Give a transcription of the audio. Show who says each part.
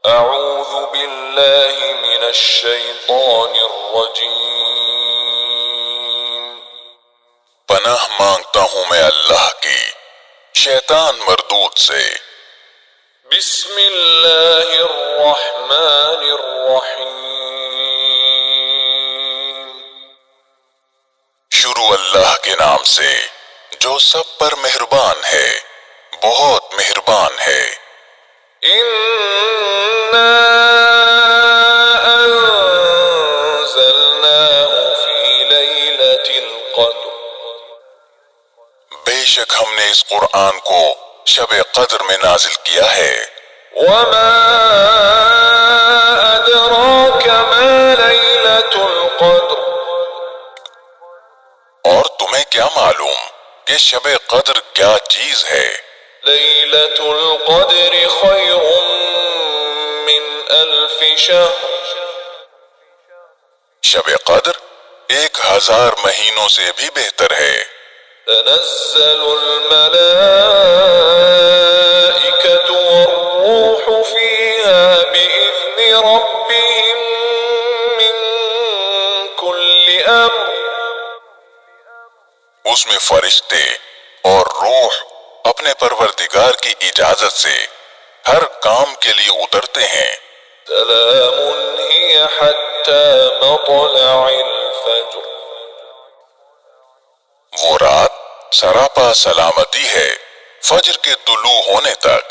Speaker 1: اعوذ باللہ من الشیطان الرجیم،
Speaker 2: پناہ مانگتا ہوں میں اللہ کی شیطان مردود سے۔
Speaker 1: بسم اللہ الرحمن الرحیم،
Speaker 2: شروع اللہ کے نام سے جو سب پر مہربان ہے، بہت مہربان ہے۔
Speaker 1: اِنَّا أَنزَلْنَاهُ فِي لَيْلَةِ الْقَدْرِ،
Speaker 2: بے شک ہم نے اس قرآن کو شب قدر میں نازل کیا ہے۔
Speaker 1: وَمَا أَدْرَاكَ مَا لَيْلَةُ الْقَدْرِ،
Speaker 2: اور تمہیں کیا معلوم کہ شب قدر کیا چیز ہے؟
Speaker 1: لَيْلَةُ الْقَدْرِ خَيْرٌ مِّنْ أَلْفِ شَهْرٍ،
Speaker 2: شب قدر 1000 مہینوں سے بھی بہتر ہے۔
Speaker 1: تنزل الملائكة والروح فيها بإذن ربهم من كل أمر،
Speaker 2: اس میں فرشتے اور روح اپنے پروردگار کی اجازت سے ہر کام کے لیے اترتے ہیں۔
Speaker 1: سلام هي حتى مطلع الفجر،
Speaker 2: وہ رات سراپا سلامتی ہے فجر کے طلوع ہونے تک۔